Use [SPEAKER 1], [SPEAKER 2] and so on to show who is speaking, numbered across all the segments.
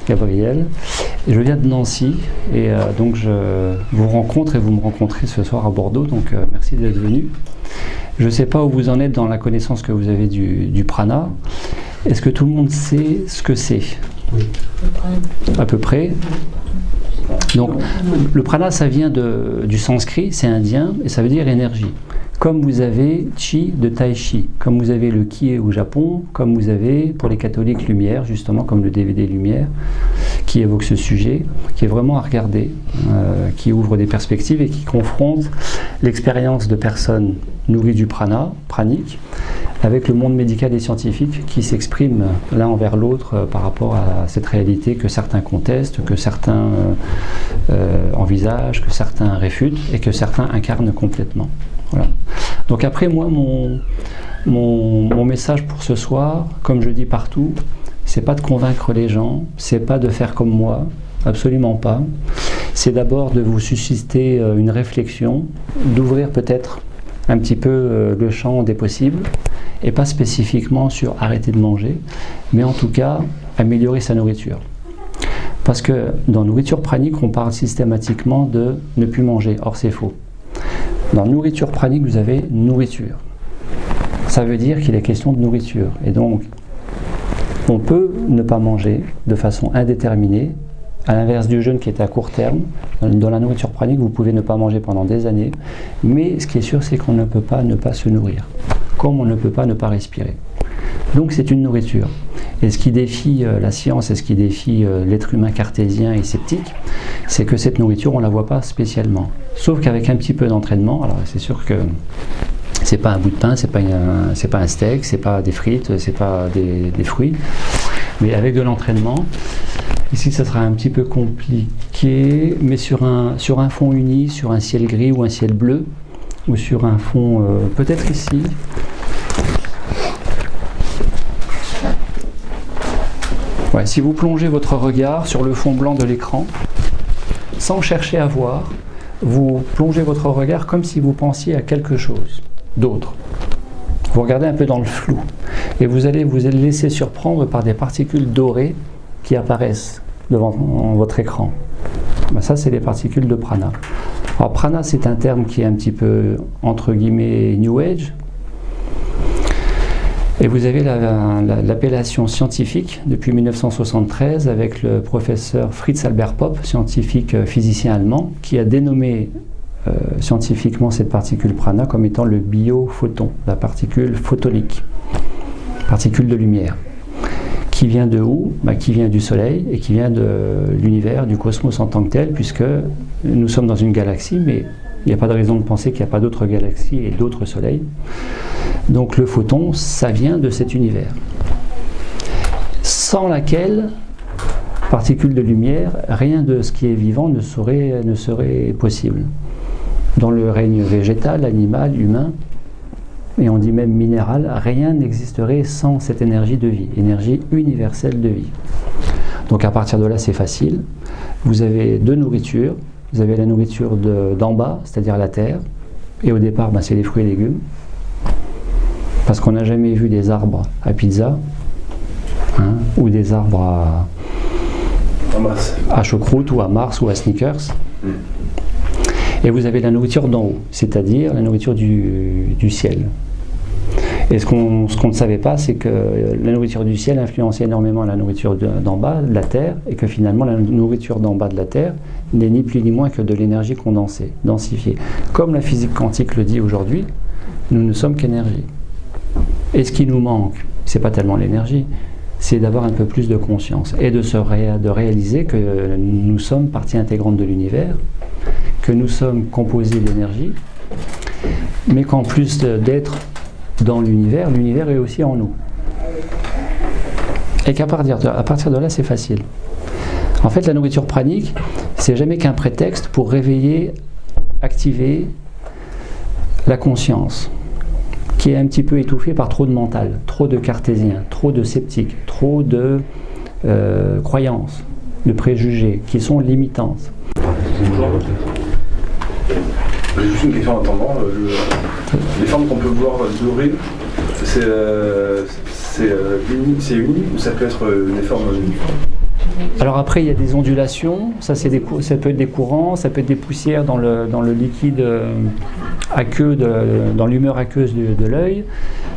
[SPEAKER 1] Gabriel. Je viens de Nancy et donc je vous rencontre et vous me rencontrez ce soir à Bordeaux, donc merci d'être venu. Je ne sais pas où vous en êtes dans la connaissance que vous avez du prana. Est-ce que tout le monde sait ce que c'est?
[SPEAKER 2] Oui.
[SPEAKER 1] À peu près. Donc le prana, ça vient du sanskrit, c'est indien et ça veut dire énergie. Comme vous avez chi de tai chi, comme vous avez le kie au Japon, comme vous avez pour les catholiques lumière, justement comme le DVD lumière, qui évoque ce sujet, qui est vraiment à regarder, qui ouvre des perspectives et qui confronte l'expérience de personnes nourries du prana, pranique, avec le monde médical et scientifique qui s'exprime l'un envers l'autre par rapport à cette réalité que certains contestent, que certains envisagent, que certains réfutent et que certains incarnent complètement. Voilà. Donc après, moi, mon message pour ce soir, comme je dis partout, c'est pas de convaincre les gens, c'est pas de faire comme moi, absolument pas. C'est d'abord de vous susciter une réflexion, d'ouvrir peut-être un petit peu le champ des possibles, et pas spécifiquement sur arrêter de manger, mais en tout cas améliorer sa nourriture. Parce que dans nourriture pranique, on parle systématiquement de ne plus manger, or c'est faux. Dans nourriture pranique, vous avez nourriture. Ça veut dire qu'il est question de nourriture. Et donc, on peut ne pas manger de façon indéterminée, à l'inverse du jeûne qui est à court terme. Dans la nourriture pranique, vous pouvez ne pas manger pendant des années, mais ce qui est sûr, c'est qu'on ne peut pas ne pas se nourrir, comme on ne peut pas ne pas respirer. Donc c'est une nourriture. Et ce qui défie la science et ce qui défie l'être humain cartésien et sceptique, c'est que cette nourriture, on ne la voit pas spécialement. Sauf qu'avec un petit peu d'entraînement, alors c'est sûr que c'est pas un bout de pain, c'est pas un steak, c'est pas des frites, c'est pas des fruits, mais avec de l'entraînement, ici ça sera un petit peu compliqué, mais sur un fond uni, sur un ciel gris ou un ciel bleu, ou sur un fond peut-être ici. Ouais, si vous plongez votre regard sur le fond blanc de l'écran, sans chercher à voir, vous plongez votre regard comme si vous pensiez à quelque chose d'autre. Vous regardez un peu dans le flou et vous allez vous laisser surprendre par des particules dorées qui apparaissent devant votre écran. Ben ça, c'est les particules de prana. Alors prana, c'est un terme qui est un petit peu entre guillemets New Age. Et vous avez l'appellation scientifique depuis 1973 avec le professeur Fritz Albert Popp, scientifique physicien allemand, qui a dénommé scientifiquement cette particule prana comme étant le biophoton, la particule photonique, particule de lumière. Qui vient de où? Qui vient du Soleil et qui vient de l'univers, du cosmos en tant que tel, puisque nous sommes dans une galaxie, mais il n'y a pas de raison de penser qu'il n'y a pas d'autres galaxies et d'autres soleils. Donc le photon, ça vient de cet univers. Sans laquelle, particule de lumière, rien de ce qui est vivant ne serait possible. Dans le règne végétal, animal, humain, et on dit même minéral, rien n'existerait sans cette énergie de vie, énergie universelle de vie. Donc à partir de là, c'est facile. Vous avez deux nourritures. Vous avez la nourriture d'en bas, c'est-à-dire la terre, et au départ, c'est les fruits et légumes. Parce qu'on n'a jamais vu des arbres à pizza, ou des arbres à choucroute, ou à Mars, ou à Snickers. Et vous avez la nourriture d'en haut, c'est-à-dire la nourriture du ciel. Et ce qu'on ne savait pas, c'est que la nourriture du ciel influençait énormément la nourriture d'en bas, de la terre, et que finalement la nourriture d'en bas de la terre n'est ni plus ni moins que de l'énergie condensée, densifiée. Comme la physique quantique le dit aujourd'hui, nous ne sommes qu'énergie. Et ce qui nous manque, c'est pas tellement l'énergie, c'est d'avoir un peu plus de conscience et de réaliser que nous sommes partie intégrante de l'univers, que nous sommes composés d'énergie, mais qu'en plus d'être dans l'univers, l'univers est aussi en nous. Et qu'à partir de là, c'est facile. En fait, la nourriture pranique, c'est jamais qu'un prétexte pour réveiller, activer la conscience, qui est un petit peu étouffée par trop de mental, trop de cartésien, trop de sceptiques, trop de croyances, de préjugés qui sont limitantes.
[SPEAKER 3] J'ai juste une question en attendant. Les formes qu'on peut voir dorées, c'est uni ou ça peut être des formes uniformes?
[SPEAKER 1] Alors après, il y a des ondulations, ça peut être des courants, ça peut être des poussières dans le liquide aqueux, dans l'humeur aqueuse de l'œil,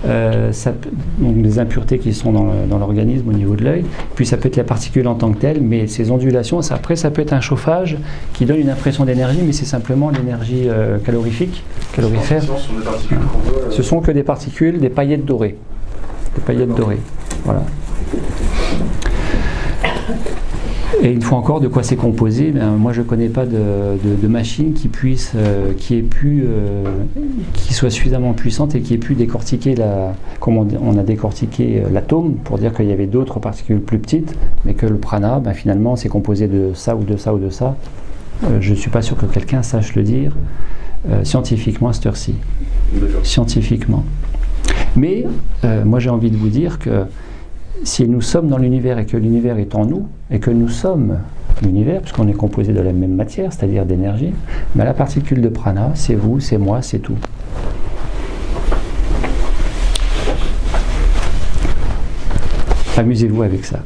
[SPEAKER 1] donc des impuretés qui sont dans l'organisme au niveau de l'œil, puis ça peut être la particule en tant que telle, mais ces ondulations, après ça peut être un chauffage qui donne une impression d'énergie, mais c'est simplement l'énergie calorifère. Ce sont que des particules, des paillettes dorées. Des paillettes dorées, voilà. Et une fois encore, de quoi c'est composé, moi je ne connais pas de machine qui soit suffisamment puissante et qui ait pu décortiquer, comme on a décortiqué l'atome, pour dire qu'il y avait d'autres particules plus petites, mais que le prana, finalement, c'est composé de ça ou de ça ou de ça. Je ne suis pas sûr que quelqu'un sache le dire scientifiquement à cette heure-ci. Scientifiquement. Mais moi j'ai envie de vous dire que si nous sommes dans l'univers et que l'univers est en nous, et que nous sommes l'univers, puisqu'on est composé de la même matière, c'est-à-dire d'énergie, la particule de prana, c'est vous, c'est moi, c'est tout. Amusez-vous avec ça.